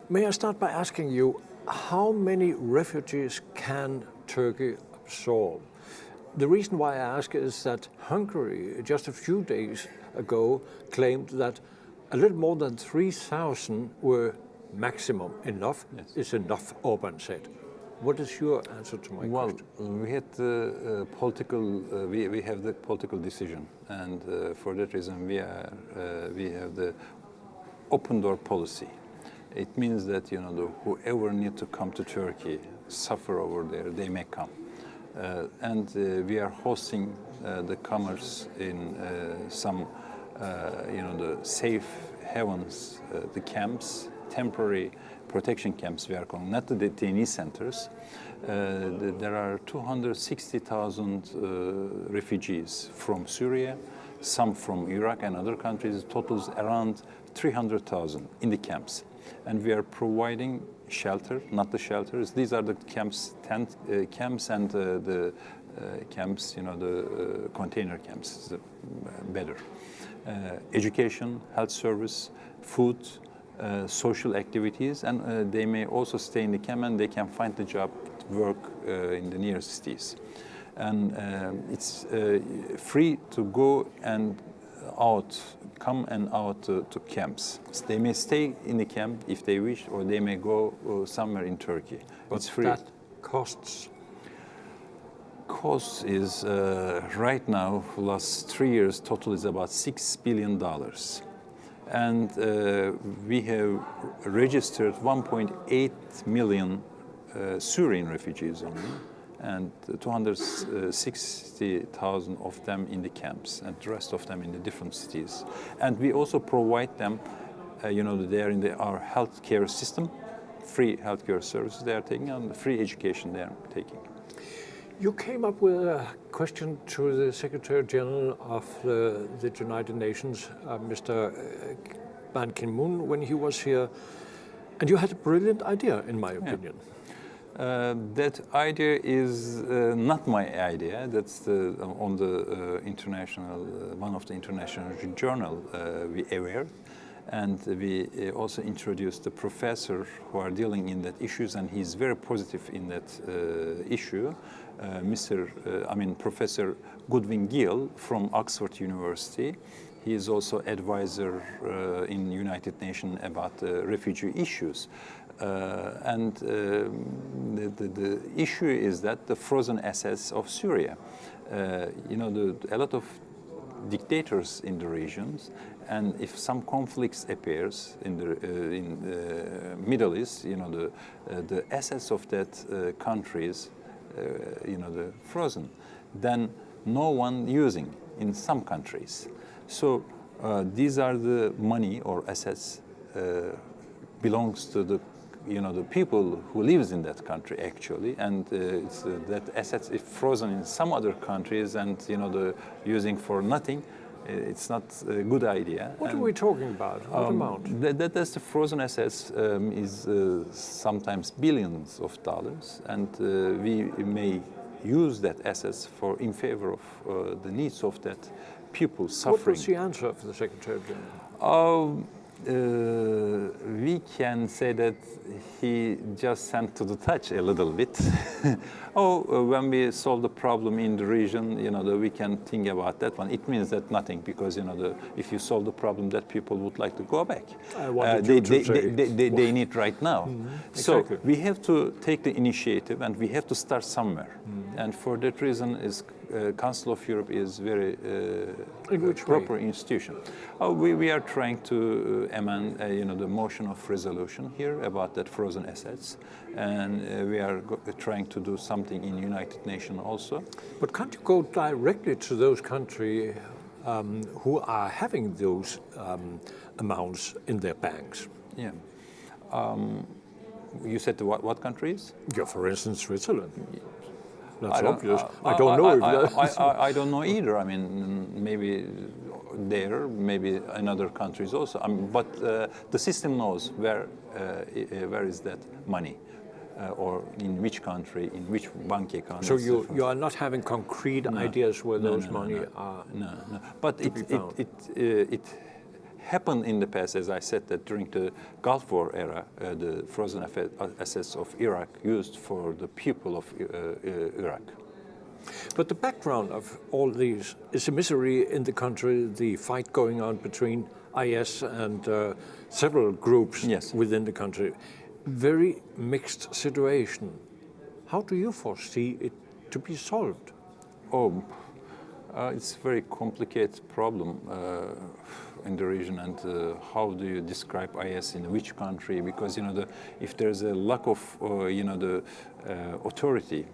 May I start by asking you, how many refugees can Turkey absorb? The reason why I ask is that Hungary, just a few days ago, claimed that a little more than 3,000 were maximum enough. Yes. Is enough, Orban said. What is your answer to my question? We had the we have the political decision, and for that reason we have the open door policy. It means that whoever need to come to Turkey, suffer over there, they may come, and we are hosting the comers in some the safe havens, the camps, temporary protection camps we are calling, not the detainee centers. There are 260,000 refugees from Syria, some from Iraq and other countries. It totals around 300,000 in the camps. And we are providing shelter, not the shelters. These are the camps, tent camps and the camps, the container camps, better. Education, health service, food, social activities, and they may also stay in the camp and they can find the job, work in the nearest cities. And it's free to go and out, come and out to camps. So they may stay in the camp if they wish, or they may go somewhere in Turkey. But it's free. That costs? Cost is right now, last 3 years, total is about $6 billion. And we have registered 1.8 million Syrian refugees only, and 260,000 of them in the camps, and the rest of them in the different cities. And we also provide them, they are in our healthcare system, free healthcare services they are taking, and free education they are taking. You came up with a question to the Secretary General of the United Nations, Mr. Ban Ki-moon, when he was here, and you had a brilliant idea, in my opinion. That idea is not my idea. That's on the international, one of the international journal we aware. And we also introduced the professor who are dealing in that issues, and he's very positive in that issue. Professor Goodwin Gill from Oxford University. He is also advisor in United Nations about refugee issues. The issue is that the frozen assets of Syria. A lot of dictators in the regions, and if some conflicts appears in the Middle East, the assets of that countries, the frozen, then no one using in some countries. So these are the money or assets belongs to the the people who lives in that country actually, and it's, that assets if frozen in some other countries and the using for nothing. It's not a good idea. What are we talking about? What amount? That's the frozen assets is sometimes billions of dollars, and we may use that assets in favor of the needs of that people suffering. What was the answer of the Secretary General? We can say that he just sent to the touch a little bit. When we solve the problem in the region, we can think about that one. It means that nothing, because if you solve the problem, that people would like to go back. They need right now. So exactly. we have to take the initiative, and we have to start somewhere. And for that reason, Council of Europe is very proper institution. We are trying to amend, the motion of resolution here about that frozen assets, and we are trying to do something in United Nations also. But can't you go directly to those countries who are having those amounts in their banks? Yeah. You said what countries? Yeah, for instance, Switzerland. That's obvious. I don't know if that... I don't know either. I mean, maybe there, maybe in other countries also. But the system knows where is that money, or in which country, in which bank account. So you are not having concrete ideas where those money are. No. But it happened in the past, as I said, that during the Gulf War era, the frozen assets of Iraq used for the people of Iraq. But the background of all these is a misery in the country, the fight going on between IS and several groups within the country. Very mixed situation. How do you foresee it to be solved? It's a very complicated problem in the region, and how do you describe IS in which country? Because if there's a lack of authority,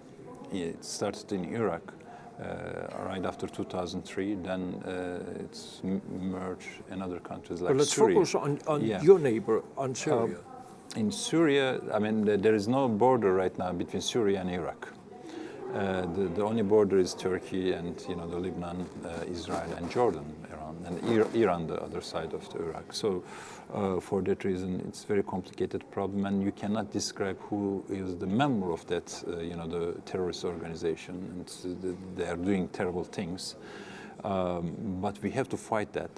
it started in Iraq right after 2003. Then it's merged in other countries like Syria. But let's focus on your neighbor, on Syria. In Syria, I mean, there is no border right now between Syria and Iraq. The only border is Turkey and the Lebanon, Israel and Jordan, Iran, and Iran the other side of the Iraq. So for that reason, it's a very complicated problem, and you cannot describe who is the member of that, the terrorist organization, and they are doing terrible things. But we have to fight that.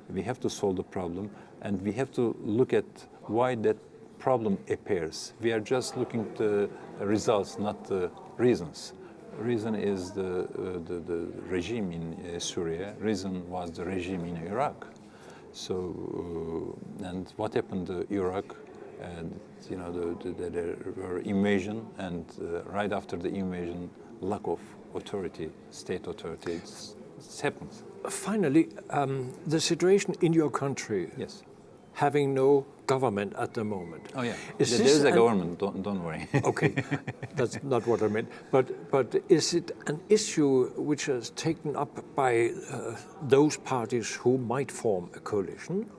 We have to solve the problem, and we have to look at why that problem appears. We are just looking at the results, not the reasons. Reason is the regime in Syria. Reason was the regime in Iraq. So, and what happened to Iraq? And there were invasion, and right after the invasion, lack of authority, state authority. It's happened. Finally, the situation in your country. Yes. Having no government at the moment. Oh yeah, there's a government. Don't worry. Okay, that's not what I meant. But is it an issue which is taken up by those parties who might form a coalition?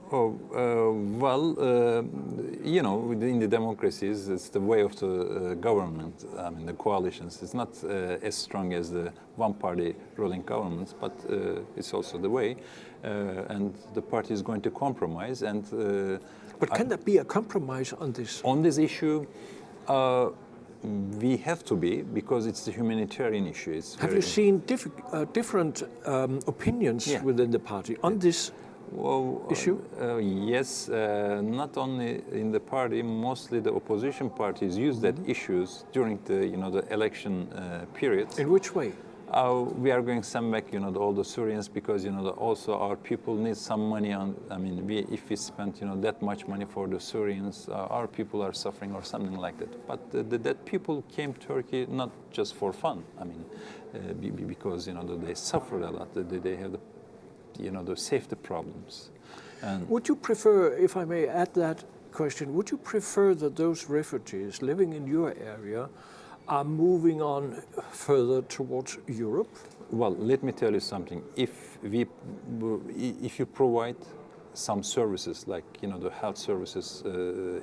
In the democracies, it's the way of the government. I mean, the coalitions. It's not as strong as the one-party ruling governments, but it's also the way. And the party is going to compromise. And but can there be a compromise on this? On this issue, we have to be, because it's a humanitarian issue. Have you seen different opinions within the party on this issue? Yes, not only in the party. Mostly the opposition parties use that issues during the election periods. In which way? We are going to send back, all the Syrians, because also our people need some money. If we spend that much money for the Syrians, our people are suffering or something like that. But that people came to Turkey not just for fun. Because they suffered a lot. They have the safety problems. And would you prefer, if I may add that question, would you prefer that those refugees living in your area are moving on further towards Europe? Well, let me tell you something. If you provide some services like the health services,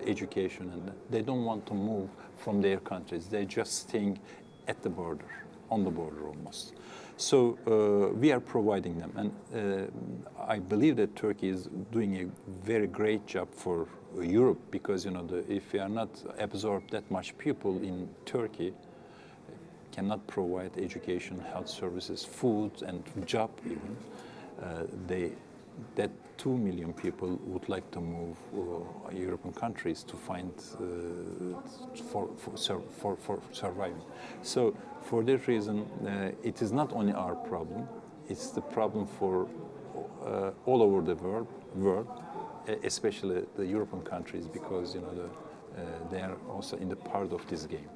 education, and they don't want to move from their countries, they're just staying at the border, on the border almost. So we are providing them, and I believe that Turkey is doing a very great job for Europe, because if we are not absorb that much people in Turkey, cannot provide education, health services, food, and job even, that 2 million people would like to move European countries to find for surviving. So for that reason, it is not only our problem; it's the problem for all over the world, especially the European countries, because they are also in the part of this game.